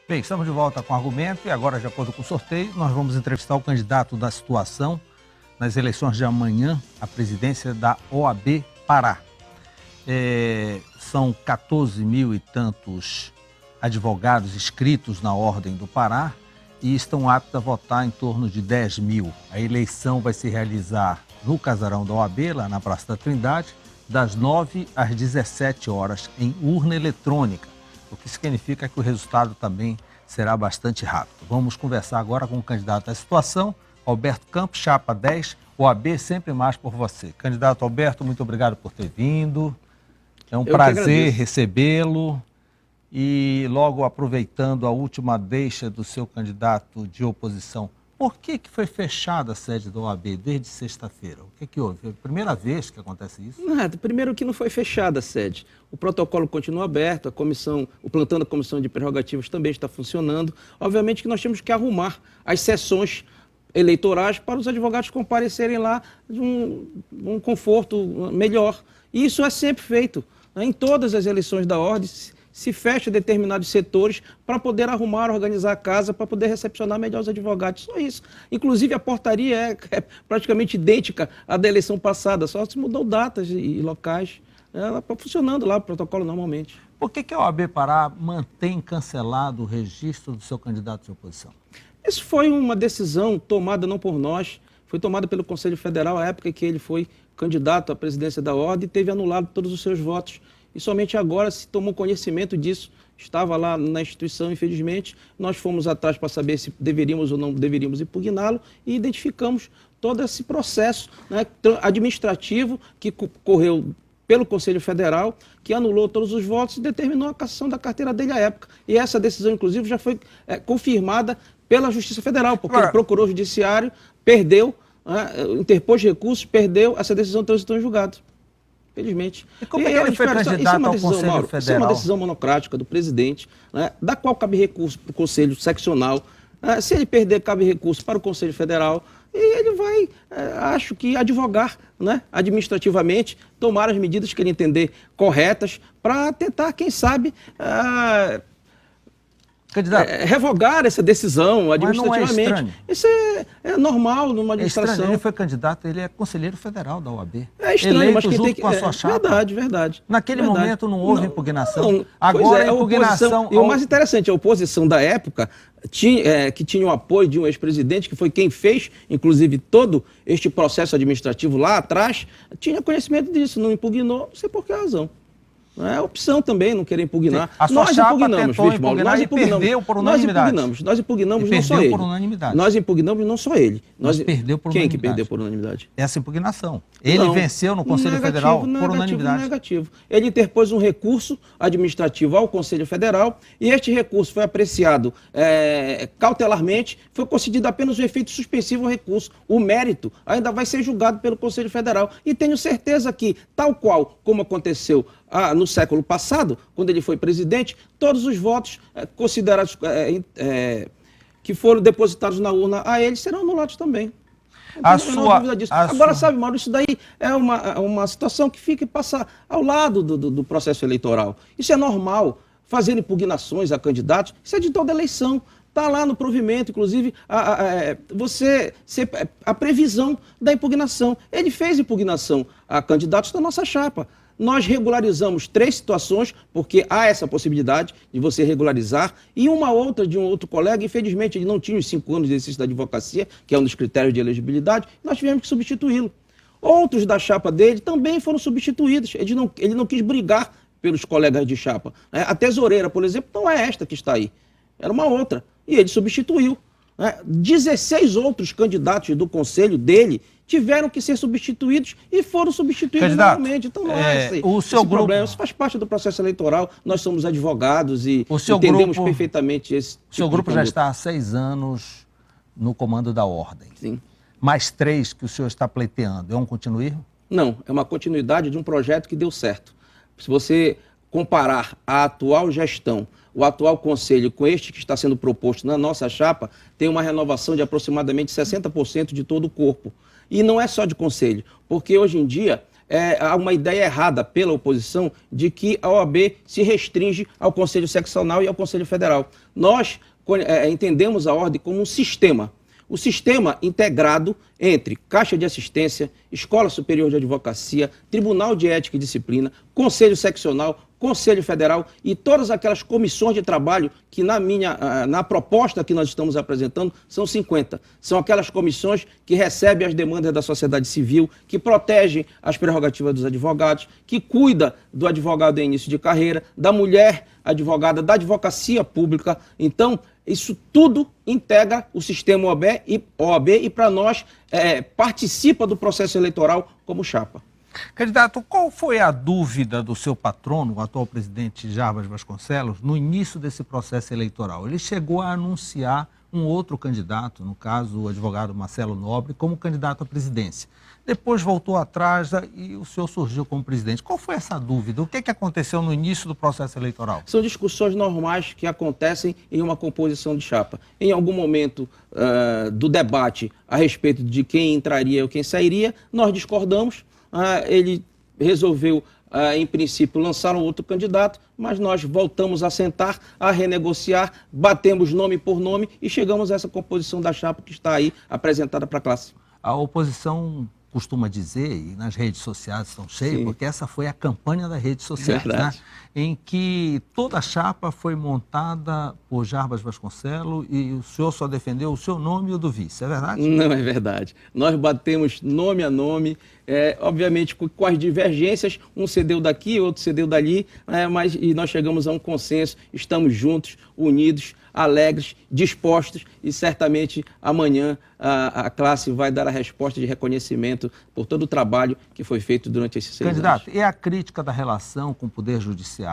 Bem, estamos de volta com o argumento e agora, de acordo com o sorteio, nós vamos entrevistar o candidato da situação nas eleições de amanhã à presidência da OAB Pará. São 14 mil e tantos advogados inscritos na Ordem do Pará e estão aptos a votar em torno de 10 mil. A eleição vai se realizar no casarão da OAB, lá na Praça da Trindade, das 9 às 17 horas, em urna eletrônica, o que significa que o resultado também será bastante rápido. Vamos conversar agora com o candidato à situação, Alberto Campos, chapa 10, OAB sempre mais por você. Candidato Alberto, muito obrigado por ter vindo. É um prazer recebê-lo. E logo aproveitando a última deixa do seu candidato de oposição, por que foi fechada a sede da OAB desde sexta-feira? O que houve? É a primeira vez que acontece isso? Nada. Primeiro que não foi fechada a sede. O protocolo continua aberto, o plantão da Comissão de Prerrogativas também está funcionando. Obviamente que nós temos que arrumar as sessões eleitorais para os advogados comparecerem lá de um conforto melhor. E isso é sempre feito. Em todas as eleições da ordem se fecha determinados setores para poder arrumar, organizar a casa, para poder recepcionar melhor os advogados. Só isso. Inclusive, a portaria é praticamente idêntica à da eleição passada, só se mudou datas e locais. Ela está funcionando lá, o protocolo normalmente. Por que a OAB Pará mantém cancelado o registro do seu candidato de oposição? Isso foi uma decisão tomada não por nós, foi tomada pelo Conselho Federal, à época que ele foi candidato à presidência da ordem e teve anulado todos os seus votos. E somente agora se tomou conhecimento disso. Estava lá na instituição, infelizmente. Nós fomos atrás para saber se deveríamos ou não deveríamos impugná-lo e identificamos todo esse processo, né, administrativo que correu pelo Conselho Federal, que anulou todos os votos e determinou a cassação da carteira dele à época. E essa decisão, inclusive, já foi confirmada pela Justiça Federal, porque ele procurou o judiciário, perdeu, interpôs recursos, perdeu, essa decisão transitou em julgado. Infelizmente. E como é que ele foi candidato ao Conselho Federal? Isso é uma decisão monocrática do presidente, né, da qual cabe recurso para o Conselho Seccional. Se ele perder, cabe recurso para o Conselho Federal. E ele vai, acho que, advogar, né, administrativamente, tomar as medidas que ele entender corretas para tentar, quem sabe, revogar essa decisão administrativamente. Mas não é estranho? Isso é normal numa administração. É estranho. Ele foi candidato, ele é conselheiro federal da OAB. É estranho, eleito mas quem junto tem que... com a sua chapa. Verdade. Naquele momento não houve impugnação. Não. Agora a impugnação... E o mais interessante, a oposição da época, que tinha o apoio de um ex-presidente, que foi quem fez, inclusive, todo este processo administrativo lá atrás, tinha conhecimento disso, não impugnou, não sei por que razão. É opção também não querer impugnar. A sua chapa tentou nós impugnar e perdeu por unanimidade. Nós impugnamos não só ele. Por unanimidade. Nós impugnamos não só ele. Nós perdeu por Quem unanimidade. Que perdeu por unanimidade? Essa impugnação. Ele venceu no Conselho Federal por unanimidade. Negativo. Ele interpôs um recurso administrativo ao Conselho Federal e este recurso foi apreciado cautelarmente, foi concedido apenas o efeito suspensivo ao recurso. O mérito ainda vai ser julgado pelo Conselho Federal. E tenho certeza que, tal qual como aconteceu no século passado, quando ele foi presidente, todos os votos considerados que foram depositados na urna a ele serão anulados também. Não tenho dúvida disso. Agora, sabe, Mauro, isso daí é uma situação que fica e passa ao lado do processo eleitoral. Isso é normal. Fazer impugnações a candidatos, isso é de toda eleição. Está lá no provimento, inclusive, a previsão da impugnação. Ele fez impugnação a candidatos da nossa chapa. Nós regularizamos 3 situações, porque há essa possibilidade de você regularizar, e uma outra de um outro colega, infelizmente ele não tinha os 5 anos de exercício da advocacia, que é um dos critérios de elegibilidade, nós tivemos que substituí-lo. Outros da chapa dele também foram substituídos, ele não quis brigar pelos colegas de chapa. A tesoureira, por exemplo, não é esta que está aí, era uma outra, e ele substituiu. 16 outros candidatos do conselho dele tiveram que ser substituídos e foram substituídos novamente. Então não é esse problema. Isso faz parte do processo eleitoral. Nós somos advogados e entendemos perfeitamente esse tipo. O seu grupo já está há 6 anos no comando da ordem. Sim. Mais 3 que o senhor está pleiteando. É um continuismo? Não, é uma continuidade de um projeto que deu certo. Se você comparar a atual gestão, o atual conselho com este que está sendo proposto na nossa chapa, tem uma renovação de aproximadamente 60% de todo o corpo. E não é só de conselho, porque hoje em dia há uma ideia errada pela oposição de que a OAB se restringe ao Conselho Seccional e ao Conselho Federal. Nós entendemos a ordem como um sistema. O sistema integrado entre Caixa de Assistência, Escola Superior de Advocacia, Tribunal de Ética e Disciplina, Conselho Seccional, Conselho Federal e todas aquelas comissões de trabalho que na proposta que nós estamos apresentando são 50. São aquelas comissões que recebem as demandas da sociedade civil, que protegem as prerrogativas dos advogados, que cuida do advogado em início de carreira, da mulher advogada, da advocacia pública. Então, isso tudo integra o sistema OAB e para nós, participa do processo eleitoral como chapa. Candidato, qual foi a dúvida do seu patrono, o atual presidente Jarbas Vasconcelos, no início desse processo eleitoral? Ele chegou a anunciar um outro candidato, no caso o advogado Marcelo Nobre, como candidato à presidência. Depois voltou atrás e o senhor surgiu como presidente. Qual foi essa dúvida? O que aconteceu no início do processo eleitoral? São discussões normais que acontecem em uma composição de chapa. Em algum momento do debate a respeito de quem entraria ou quem sairia, nós discordamos. Ele resolveu, em princípio, lançar um outro candidato, mas nós voltamos a sentar, a renegociar, batemos nome por nome e chegamos a essa composição da chapa que está aí apresentada para a classe. A oposição costuma dizer, e nas redes sociais estão cheias, porque essa foi a campanha das redes sociais, né? Em que toda a chapa foi montada por Jarbas Vasconcelos e o senhor só defendeu o seu nome e o do vice, é verdade? Não é verdade. Nós batemos nome a nome, obviamente com as divergências, um cedeu daqui, outro cedeu dali, e nós chegamos a um consenso, estamos juntos, unidos, alegres, dispostos e certamente amanhã a classe vai dar a resposta de reconhecimento por todo o trabalho que foi feito durante esses 6 anos. Candidato, e a crítica da relação com o Poder Judiciário?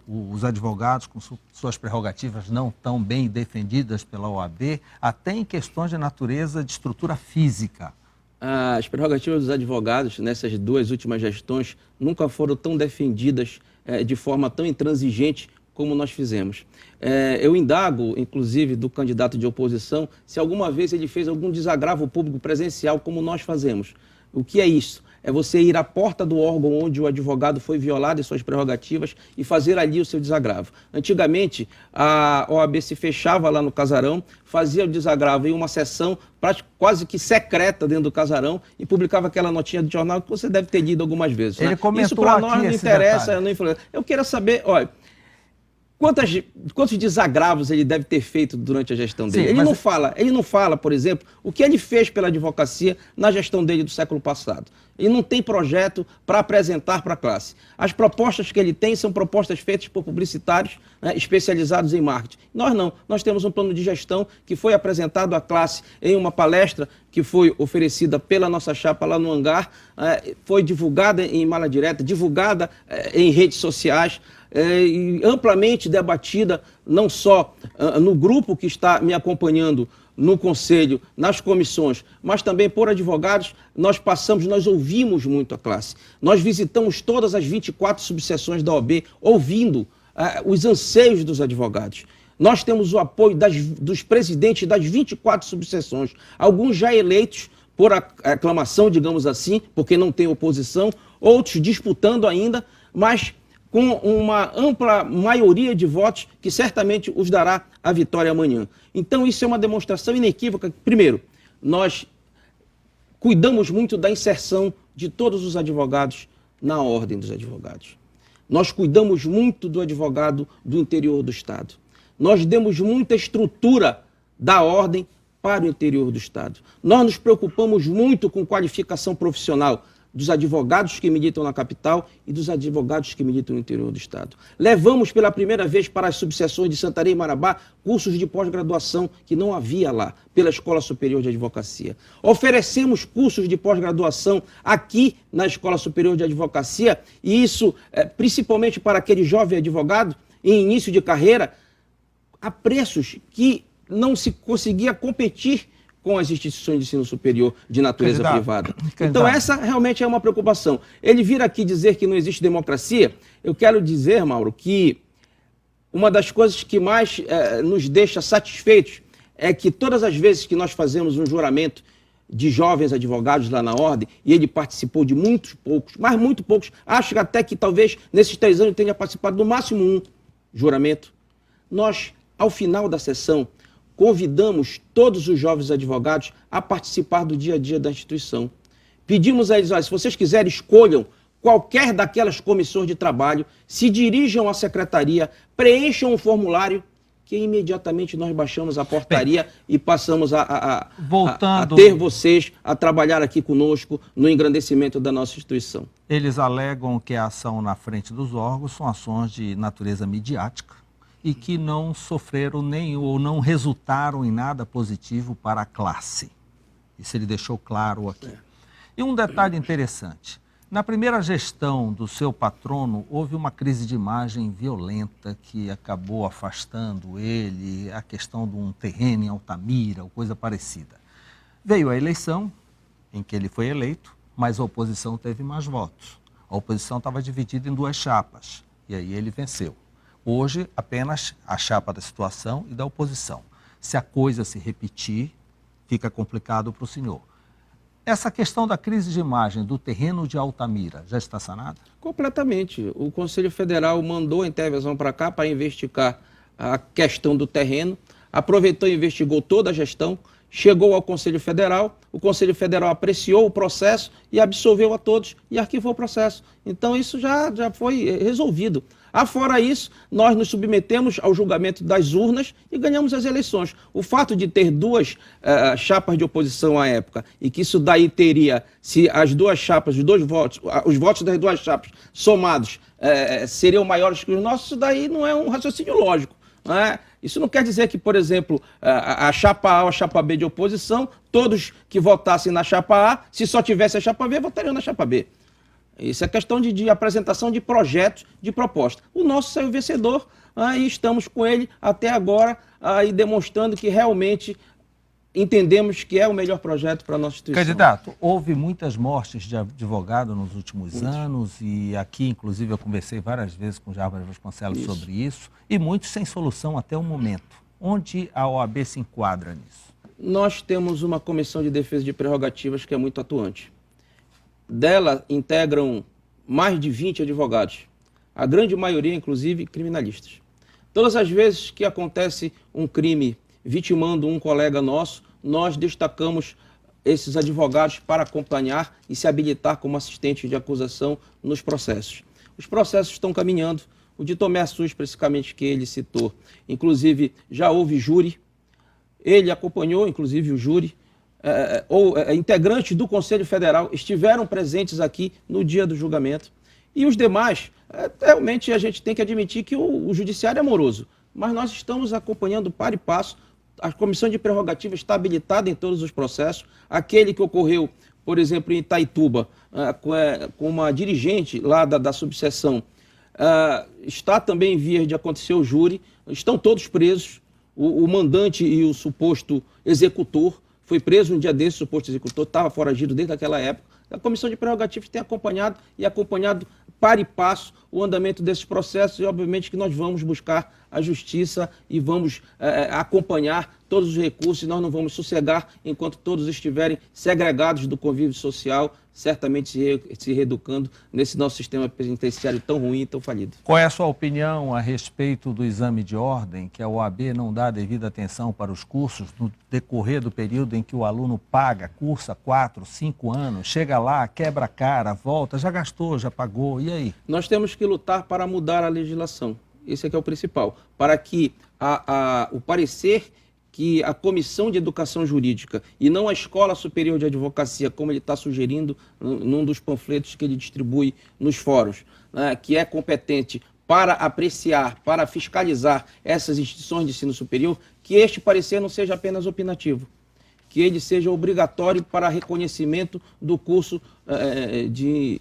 Os advogados com suas prerrogativas não tão bem defendidas pela OAB, até em questões de natureza de estrutura física. As prerrogativas dos advogados nessas 2 últimas gestões nunca foram tão defendidas de forma tão intransigente como nós fizemos. Eu indago, inclusive, do candidato de oposição, se alguma vez ele fez algum desagravo público presencial como nós fazemos. O que é isso? É você ir à porta do órgão onde o advogado foi violado em suas prerrogativas e fazer ali o seu desagravo. Antigamente, a OAB se fechava lá no casarão, fazia o desagravo em uma sessão quase que secreta dentro do casarão e publicava aquela notinha de jornal que você deve ter lido algumas vezes. Ele comentou isso para nós não interessa, detalhe. não influencia. Eu quero saber, olha, quantos desagravos ele deve ter feito durante a gestão dele? Sim, ele não fala, por exemplo, o que ele fez pela advocacia na gestão dele do século passado. Ele não tem projeto para apresentar para a classe. As propostas que ele tem são propostas feitas por publicitários, né, especializados em marketing. Nós não. Nós temos um plano de gestão que foi apresentado à classe em uma palestra que foi oferecida pela nossa chapa lá no hangar, foi divulgada em mala direta, divulgada em redes sociais, e amplamente debatida, não só no grupo que está me acompanhando no Conselho, nas comissões, mas também por advogados. Nós ouvimos muito a classe. Nós visitamos todas as 24 subseções da OAB, ouvindo os anseios dos advogados. Nós temos o apoio dos presidentes das 24 subseções, alguns já eleitos por aclamação, digamos assim, porque não tem oposição, outros disputando ainda, mas com uma ampla maioria de votos que certamente os dará a vitória amanhã. Então isso é uma demonstração inequívoca. Primeiro, nós cuidamos muito da inserção de todos os advogados na ordem dos advogados. Nós cuidamos muito do advogado do interior do Estado. Nós demos muita estrutura da ordem para o interior do Estado. Nós nos preocupamos muito com qualificação profissional dos advogados que militam na capital e dos advogados que militam no interior do Estado. Levamos pela primeira vez para as subseções de Santarém e Marabá cursos de pós-graduação que não havia lá, pela Escola Superior de Advocacia. Oferecemos cursos de pós-graduação aqui na Escola Superior de Advocacia, e isso principalmente para aquele jovem advogado em início de carreira, a preços que não se conseguia competir com as instituições de ensino superior de natureza privada. Então essa realmente é uma preocupação. Ele vir aqui dizer que não existe democracia, eu quero dizer, Mauro, que uma das coisas que mais nos deixa satisfeitos é que todas as vezes que nós fazemos um juramento de jovens advogados lá na ordem, e ele participou de muitos poucos, mas muito poucos, acho que até que talvez nesses 3 anos tenha participado no máximo um juramento. Nós, ao final da sessão, convidamos todos os jovens advogados a participar do dia a dia da instituição. Pedimos a eles, olha, se vocês quiserem, escolham qualquer daquelas comissões de trabalho, se dirijam à secretaria, preencham um formulário, que imediatamente nós baixamos a portaria e passamos a ter vocês a trabalhar aqui conosco no engrandecimento da nossa instituição. Eles alegam que a ação na frente dos órgãos são ações de natureza midiática e que não sofreram nem ou não resultaram em nada positivo para a classe. Isso ele deixou claro aqui. E um detalhe interessante. Na primeira gestão do seu patrono, houve uma crise de imagem violenta que acabou afastando ele, a questão de um terreno em Altamira, ou coisa parecida. Veio a eleição, em que ele foi eleito, mas a oposição teve mais votos. A oposição estava dividida em 2 chapas, e aí ele venceu. Hoje, apenas a chapa da situação e da oposição. Se a coisa se repetir, fica complicado para o senhor. Essa questão da crise de imagem do terreno de Altamira já está sanada? Completamente. O Conselho Federal mandou a intervenção para cá para investigar a questão do terreno, aproveitou e investigou toda a gestão, chegou ao Conselho Federal, o Conselho Federal apreciou o processo e absolveu a todos e arquivou o processo. Então isso já foi resolvido. Afora isso, nós nos submetemos ao julgamento das urnas e ganhamos as eleições. O fato de ter 2 chapas de oposição à época e que isso daí teria, se as 2 chapas, os votos das 2 chapas somados seriam maiores que os nossos, isso daí não é um raciocínio lógico. Isso não quer dizer que, por exemplo, a chapa A ou a chapa B de oposição, todos que votassem na chapa A, se só tivesse a chapa B, votariam na chapa B. Isso é questão de apresentação de projetos, de proposta. O nosso saiu vencedor e estamos com ele até agora demonstrando que realmente entendemos que é o melhor projeto para a nossa instituição. Candidato, houve muitas mortes de advogado nos últimos anos e aqui, inclusive, eu conversei várias vezes com o Jarbas Vasconcelos sobre isso e muitos sem solução até o momento. Onde a OAB se enquadra nisso? Nós temos uma comissão de defesa de prerrogativas que é muito atuante. Dela integram mais de 20 advogados, a grande maioria, inclusive, criminalistas. Todas as vezes que acontece um crime vitimando um colega nosso, nós destacamos esses advogados para acompanhar e se habilitar como assistente de acusação nos processos. Os processos estão caminhando, o de Tomé Assis, especificamente, que ele citou, inclusive já houve júri, ele acompanhou, inclusive, o júri, integrantes do Conselho Federal estiveram presentes aqui no dia do julgamento. E os demais, realmente a gente tem que admitir que o judiciário é moroso, mas nós estamos acompanhando par e passo. A comissão de prerrogativa está habilitada em todos os processos. Aquele que ocorreu, por exemplo, em Itaituba, com uma dirigente lá da subseção, está também em vias de acontecer o júri. Estão todos presos. O mandante e o suposto executor foi preso um dia desse, o suposto executor estava foragido desde aquela época. A comissão de prerrogativas tem acompanhado par e passo o andamento desses processos e, obviamente, que nós vamos buscar a justiça e vamos acompanhar todos os recursos e nós não vamos sossegar enquanto todos estiverem segregados do convívio social, certamente se reeducando nesse nosso sistema penitenciário tão ruim e tão falido. Qual é a sua opinião a respeito do exame de ordem, que a OAB não dá devida atenção para os cursos no decorrer do período em que o aluno paga, cursa 4, 5 anos, chega lá, quebra a cara, volta, já gastou, já pagou, e aí? Nós temos que lutar para mudar a legislação. Esse é que é o principal, para que o parecer que a Comissão de Educação Jurídica e não a Escola Superior de Advocacia, como ele está sugerindo num dos panfletos que ele distribui nos fóruns, né, que é competente para apreciar, para fiscalizar essas instituições de ensino superior, que este parecer não seja apenas opinativo, que ele seja obrigatório para reconhecimento do curso de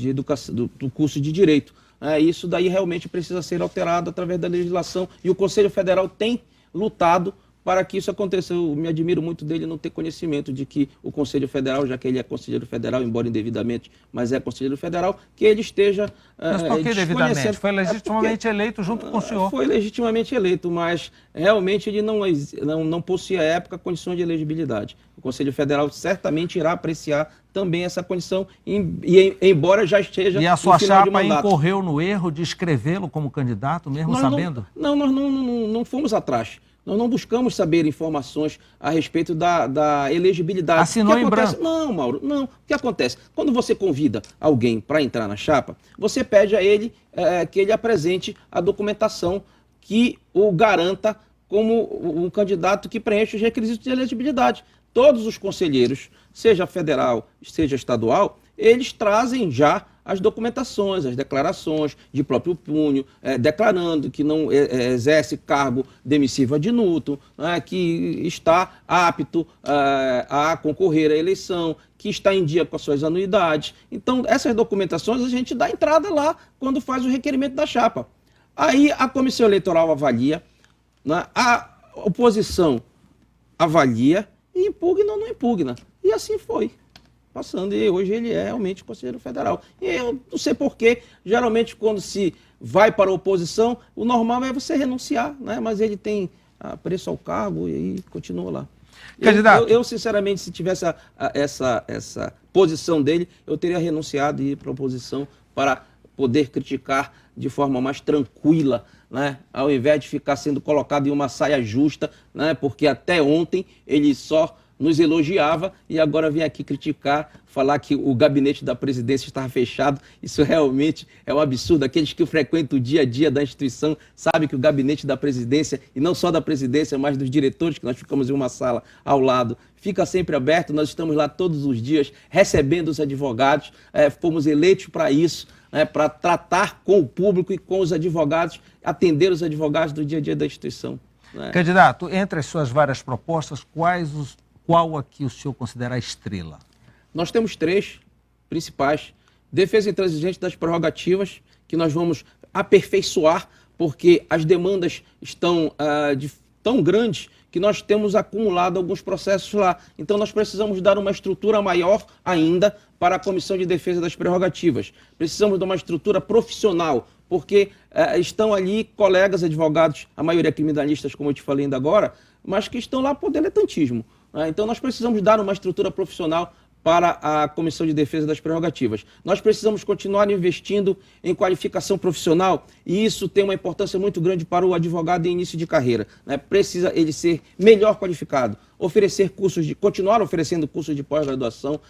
educação, do curso de Direito. Isso daí realmente precisa ser alterado através da legislação e o Conselho Federal tem lutado para que isso aconteça. Eu me admiro muito dele não ter conhecimento de que o Conselho Federal, já que ele é conselheiro federal, embora indevidamente, mas é conselheiro federal, que ele esteja Mas por que devidamente? Foi legitimamente eleito junto com o senhor. Foi legitimamente eleito, mas realmente ele não possuía à época condições de elegibilidade. O Conselho Federal certamente irá apreciar também essa condição, embora já esteja. E a sua chapa incorreu no erro de escrevê-lo como candidato, mesmo sabendo? Nós não fomos atrás. Nós não buscamos saber informações a respeito da elegibilidade. Assinou em branco? Não, Mauro, não. O que acontece? Quando você convida alguém para entrar na chapa, você pede a ele que ele apresente a documentação que o garanta como um candidato que preenche os requisitos de elegibilidade. Todos os conselheiros, seja federal, seja estadual, eles trazem já as documentações, as declarações de próprio punho, declarando que não exerce cargo demissível ad nutum, que está apto a concorrer à eleição, que está em dia com as suas anuidades. Então, essas documentações a gente dá entrada lá quando faz o requerimento da chapa. Aí a comissão eleitoral avalia, a oposição avalia, e impugna ou não impugna. E assim foi. Passando, e hoje ele é realmente conselheiro federal. E eu não sei porquê, geralmente quando se vai para a oposição, o normal é você renunciar, né? Mas ele tem apreço ao cargo e aí continua lá. Candidato. Eu sinceramente, se tivesse essa posição dele, eu teria renunciado e ir para a oposição para poder criticar de forma mais tranquila, né? Ao invés de ficar sendo colocado em uma saia justa, né? Porque até ontem ele só nos elogiava e agora vem aqui criticar, falar que o gabinete da presidência estava fechado. Isso realmente é um absurdo. Aqueles que frequentam o dia a dia da instituição sabem que o gabinete da presidência, e não só da presidência, mas dos diretores, que nós ficamos em uma sala ao lado, fica sempre aberto. Nós estamos lá todos os dias recebendo os advogados, fomos eleitos para isso, para tratar com o público e com os advogados, atender os advogados do dia a dia da instituição. Candidato, entre as suas várias propostas, qual aqui o senhor considera a estrela? Nós temos 3 principais. Defesa intransigente das prerrogativas, que nós vamos aperfeiçoar, porque as demandas estão tão grandes que nós temos acumulado alguns processos lá. Então nós precisamos dar uma estrutura maior ainda para a Comissão de Defesa das Prerrogativas. Precisamos de uma estrutura profissional, porque estão ali colegas advogados, a maioria criminalistas, como eu te falei ainda agora, mas que estão lá por diletantismo. Então nós precisamos dar uma estrutura profissional para a Comissão de Defesa das Prerrogativas. Nós precisamos continuar investindo em qualificação profissional e isso tem uma importância muito grande para o advogado em início de carreira. Precisa ele ser melhor qualificado, continuar oferecendo cursos de pós-graduação,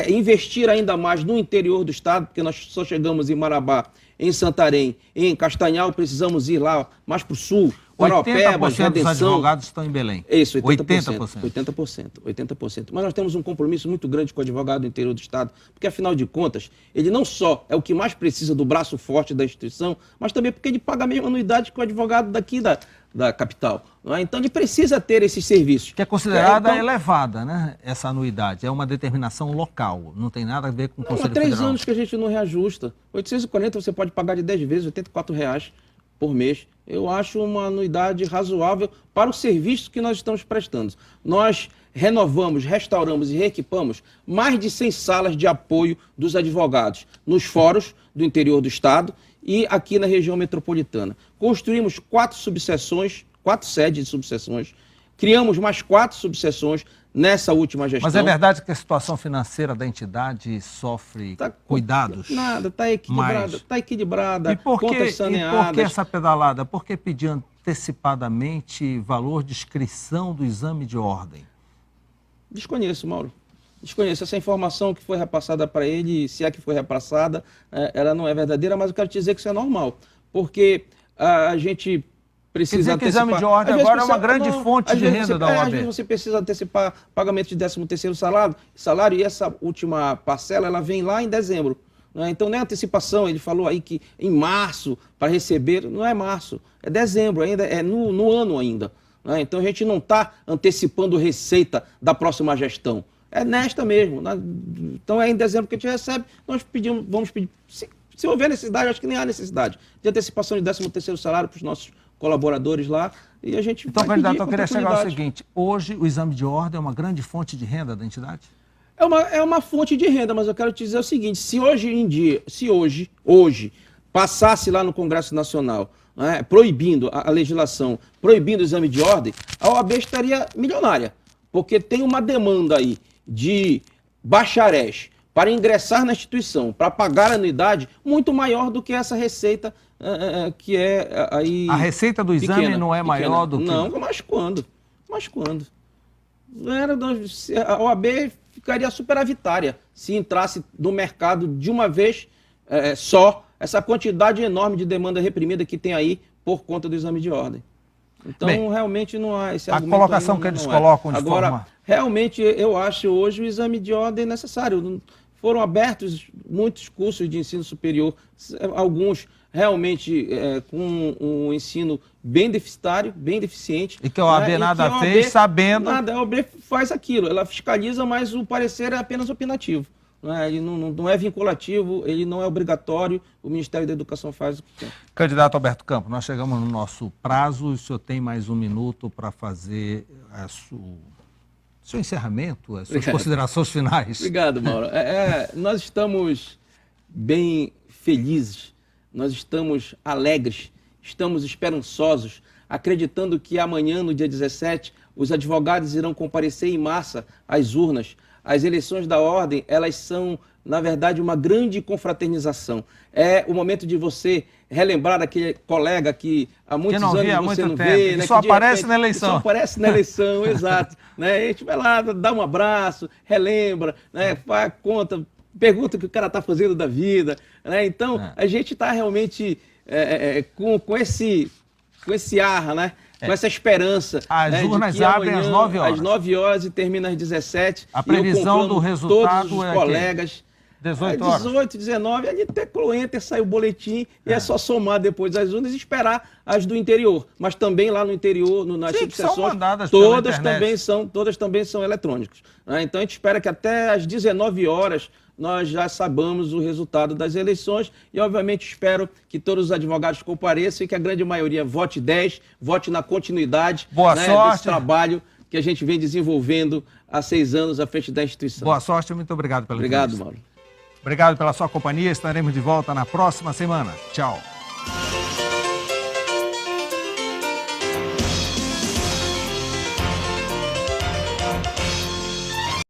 investir ainda mais no interior do estado, porque nós só chegamos em Marabá, em Santarém, em Castanhal, precisamos ir lá mais para o sul. 80% dos advogados estão em Belém. Isso, 80%. Mas nós temos um compromisso muito grande com o advogado do interior do estado, porque afinal de contas, ele não só é o que mais precisa do braço forte da instituição, mas também porque ele paga a mesma anuidade que o advogado daqui da capital. Então ele precisa ter esses serviços. Que é considerada elevada, né? Essa anuidade. É uma determinação local, não tem nada a ver com o Conselho Federal. Há 3 anos que a gente não reajusta. 840 você pode pagar de 10 vezes, R$ 84 por mês. Eu acho uma anuidade razoável para o serviço que nós estamos prestando. Nós renovamos, restauramos e reequipamos mais de 100 salas de apoio dos advogados nos fóruns do interior do estado e aqui na região metropolitana. Construímos 4 sedes de subseções, criamos mais 4 subseções nessa última gestão. Mas é verdade que a situação financeira da entidade sofre cuidados? Nada, está equilibrada, contas saneadas. E por que essa pedalada? Por que pedir antecipadamente valor de inscrição do exame de ordem? Desconheço, Mauro. Desconheço. Essa informação que foi repassada para ele, se é que foi repassada, ela não é verdadeira, mas eu quero te dizer que isso é normal, porque a gente precisa antecipar. Que o exame de ordem agora é uma grande fonte de renda da OAB. Às vezes você precisa antecipar pagamento de 13º salário e essa última parcela ela vem lá em dezembro. Então não é antecipação, ele falou aí que em março para receber, não é março, é dezembro, ainda é no ano ainda. Então a gente não está antecipando receita da próxima gestão, é nesta mesmo. Então é em dezembro que a gente recebe, nós vamos pedir, se houver necessidade, acho que nem há necessidade, de antecipação de 13º salário para os nossos colaboradores lá, e a gente Então, vai pedir candidato, eu queria chegar ao oportunidade. seguinte, hoje o exame de ordem é uma grande fonte de renda da entidade? É uma fonte de renda, mas eu quero te dizer o seguinte, se hoje, passasse lá no Congresso Nacional, né, proibindo a legislação, proibindo o exame de ordem, a OAB estaria milionária, porque tem uma demanda aí de bacharéis para ingressar na instituição, para pagar a anuidade, muito maior do que essa receita que é aí... A receita do exame pequena, não é maior do que... Não, mas quando? Mas quando? A OAB ficaria superavitária se entrasse no mercado de uma vez só essa quantidade enorme de demanda reprimida que tem aí por conta do exame de ordem. Então, bem, realmente não há esse a argumento. colocação que eles colocam de Agora, forma... realmente, eu acho hoje o exame de ordem necessário. Foram abertos muitos cursos de ensino superior, alguns realmente com um ensino bem deficitário, bem deficiente. E que a OAB nada fez, sabendo... Nada, a OAB faz aquilo, ela fiscaliza, mas o parecer é apenas opinativo. Ele não é vinculativo, ele não é obrigatório, o Ministério da Educação faz o que quer. Candidato Alberto Campos, nós chegamos no nosso prazo, o senhor tem mais um minuto para fazer seu encerramento, as suas considerações finais. Obrigado, Mauro. Nós estamos bem felizes, nós estamos alegres, estamos esperançosos, acreditando que amanhã, no dia 17, os advogados irão comparecer em massa às urnas. As eleições da ordem, elas são, na verdade, uma grande confraternização. É o momento de você relembrar aquele colega que há muitos anos você não vê. Né? Só aparece na eleição. Só aparece na eleição, exato. Né? A gente vai lá, dá um abraço, relembra, né? Faz conta, pergunta o que o cara está fazendo da vida. Né? Então, a gente está realmente com esse ar, né? Com essa esperança. As urnas abrem às 9 horas. Às 9 horas e termina às 17. A previsão do resultado todos os é colegas. 18 horas. 18, 19, ali até enter, sai o boletim e é só somar depois das urnas e esperar as do interior. Mas também lá no interior, nas subseções, todas também são eletrônicas. Né? Então a gente espera que até às 19 horas nós já saibamos o resultado das eleições e, obviamente, espero que todos os advogados compareçam e que a grande maioria vote 10, vote na continuidade desse trabalho que a gente vem desenvolvendo há 6 anos à frente da instituição. Boa sorte e muito obrigado pela entrevista. Obrigado, Mauro. Obrigado pela sua companhia. Estaremos de volta na próxima semana. Tchau.